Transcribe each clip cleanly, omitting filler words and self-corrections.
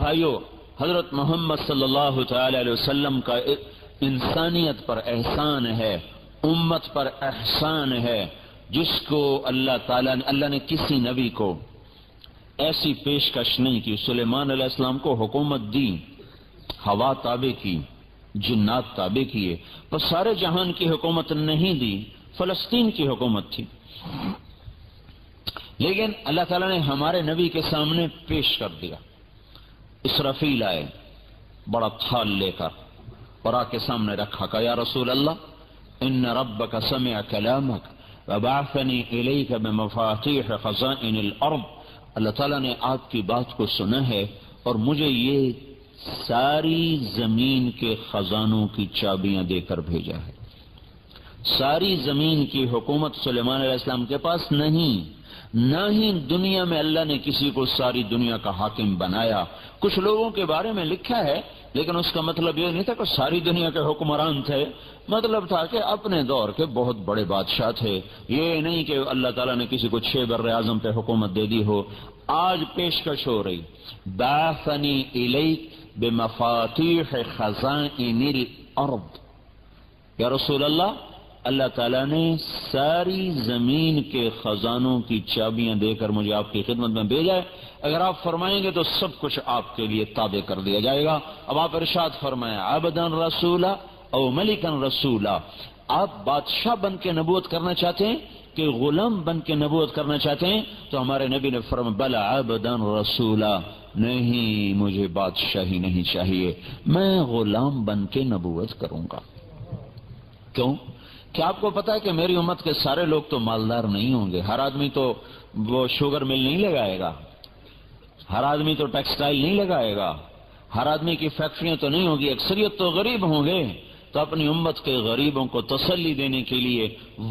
بھائیو، حضرت محمد صلی اللہ تعالی علیہ وسلم کا انسانیت پر احسان ہے، امت پر احسان ہے، جس کو اللہ نے کسی نبی کو ایسی پیشکش نہیں کی۔ سلیمان علیہ السلام کو حکومت دی، ہوا تابع کی، جنات تابع کیے، پر سارے جہان کی حکومت نہیں دی، فلسطین کی حکومت تھی۔ لیکن اللہ تعالیٰ نے ہمارے نبی کے سامنے پیش کر دیا۔ اسرافیل آئے بڑا تھال لے کر اور آ کے سامنے رکھا، کہا یا رسول اللہ ان ربک سمع کلامک وبعثنی الیک بمفاتیح خزائن الارض، اللہ تعالیٰ نے آپ کی بات کو سنا ہے اور مجھے یہ ساری زمین کے خزانوں کی چابیاں دے کر بھیجا ہے۔ ساری زمین کی حکومت سلیمان علیہ السلام کے پاس نہیں، نہ ہی دنیا میں اللہ نے کسی کو ساری دنیا کا حاکم بنایا۔ کچھ لوگوں کے بارے میں لکھا ہے، لیکن اس کا مطلب یہ نہیں تھا کہ ساری دنیا کے حکمران تھے، مطلب تھا کہ اپنے دور کے بہت بڑے بادشاہ تھے۔ یہ نہیں کہ اللہ تعالیٰ نے کسی کو 6 بر اعظم پہ حکومت دے دی ہو۔ آج پیشکش ہو رہی، بعثنی الیک بمفاتیح خزائن الارض، یا رسول اللہ اللہ تعالیٰ نے ساری زمین کے خزانوں کی چابیاں دے کر مجھے آپ کی خدمت میں بھیجا ہے، اگر آپ فرمائیں گے تو سب کچھ آپ کے لیے تابع کر دیا جائے گا۔ اب آپ ارشاد فرمائیں عبداً رسولا او ملکاً رسولا، آپ بادشاہ بن کے نبوت کرنا چاہتے ہیں کہ غلام بن کے نبوت کرنا چاہتے ہیں؟ تو ہمارے نبی نے فرمایا بلا عبداً رسولا، نہیں مجھے بادشاہی نہیں چاہیے، میں غلام بن کے نبوت کروں گا۔ کیوں؟ کہ آپ کو پتا ہے کہ میری امت کے سارے لوگ تو مالدار نہیں ہوں گے، ہر آدمی تو وہ شوگر مل نہیں لگائے گا، ہر آدمی تو ٹیکسٹائل نہیں لگائے گا، ہر آدمی کی فیکٹریاں تو نہیں ہوگی، اکثریت تو غریب ہوں گے۔ تو اپنی امت کے غریبوں کو تسلی دینے کے لیے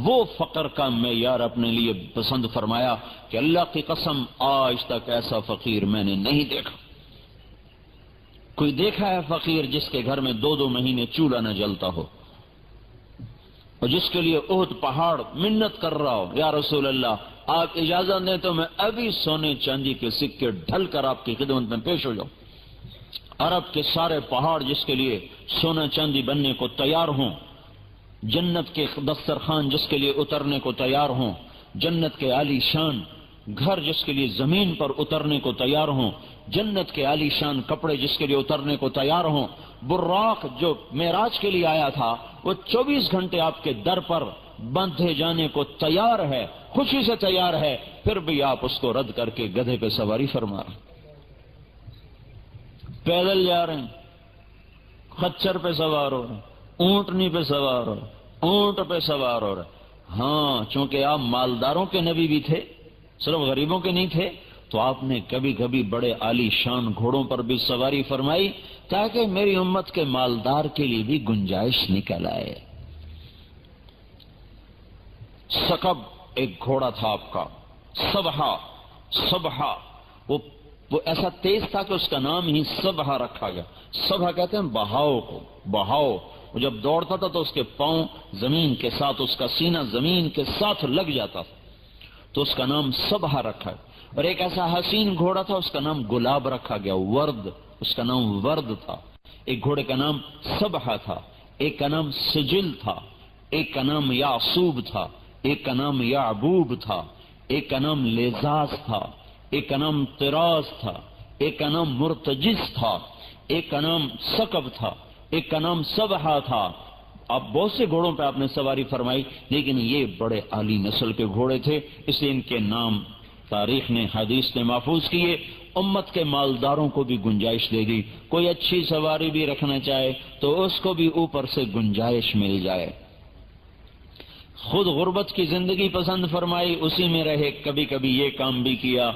وہ فقر کا معیار اپنے لیے پسند فرمایا کہ اللہ کی قسم آج تک ایسا فقیر میں نے نہیں دیکھا۔ کوئی دیکھا ہے فقیر جس کے گھر میں 2 مہینے چولہا نہ جلتا ہو، اور جس کے لیے احد پہاڑ منت کر رہا ہو یا رسول اللہ آپ اجازت دیں تو میں ابھی سونے چاندی کے سکے ڈھل کر آپ کی خدمت میں پیش ہو جاؤں؟ عرب کے سارے پہاڑ جس کے لیے سونا چاندی بننے کو تیار ہوں، جنت کے دسترخوان جس کے لیے اترنے کو تیار ہوں، جنت کے عالی شان گھر جس کے لیے زمین پر اترنے کو تیار ہوں، جنت کے عالی شان کپڑے جس کے لیے اترنے کو تیار ہوں، براق جو معراج کے لیے آیا تھا وہ 24 گھنٹے آپ کے در پر باندھے جانے کو تیار ہے، خوشی سے تیار ہے، پھر بھی آپ اس کو رد کر کے گدھے پہ سواری فرما رہے ہیں، پیدل جا رہے ہیں، خچر پہ سوار ہو رہے ہیں، اونٹنی پہ سوار ہو رہے ہیں، اونٹ پہ سوار ہو رہے ہیں۔ ہاں چونکہ آپ مالداروں کے نبی بھی تھے، صرف غریبوں کے نہیں تھے، تو آپ نے کبھی کبھی بڑے عالی شان گھوڑوں پر بھی سواری فرمائی تاکہ میری امت کے مالدار کے لیے بھی گنجائش نکل آئے۔ سکب ایک گھوڑا تھا آپ کا، سبحہ وہ ایسا تیز تھا کہ اس کا نام ہی سبحہ رکھا گیا۔ سبحہ کہتے ہیں بہاؤ کو، بہاؤ۔ وہ جب دوڑتا تھا تو اس کے پاؤں زمین کے ساتھ، اس کا سینہ زمین کے ساتھ لگ جاتا تھا، تو اس کا نام سبحہ رکھا ہے۔ اور ایک ایسا حسین گھوڑا تھا اس کا نام گلاب رکھا گیا، ورد، اس کا نام ورد تھا۔ ایک گھوڑے کا نام سبحہ تھا، ایک کا نام سجل تھا، ایک کا نام یعصوب تھا، ایک کا نام یعبوب تھا، ایک کا نام لیزاز تھا، ایک کا نام طراز تھا، ایک کا نام مرتجز تھا، ایک کا نام سکب تھا، ایک کا نام سبحہ تھا۔ اب بہت سے گھوڑوں پہ آپ نے سواری فرمائی، لیکن یہ بڑے عالی نسل کے گھوڑے تھے، اس لیے ان کے نام تاریخ نے، حدیث نے محفوظ کیے۔ امت کے مالداروں کو بھی گنجائش دے دی، کوئی اچھی سواری بھی رکھنا چاہے تو اس کو بھی اوپر سے گنجائش مل جائے۔ خود غربت کی زندگی پسند فرمائی، اسی میں رہے، کبھی کبھی یہ کام بھی کیا،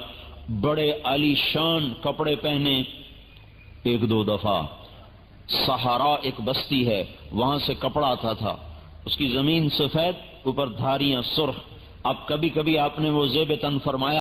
بڑے عالی شان کپڑے پہنے۔ 1-2 دفعہ صحرا ایک بستی ہے، وہاں سے کپڑا آتا تھا، اس کی زمین سفید، اوپر دھاریاں سرخ۔ اب کبھی کبھی آپ نے وہ زیب تن فرمایا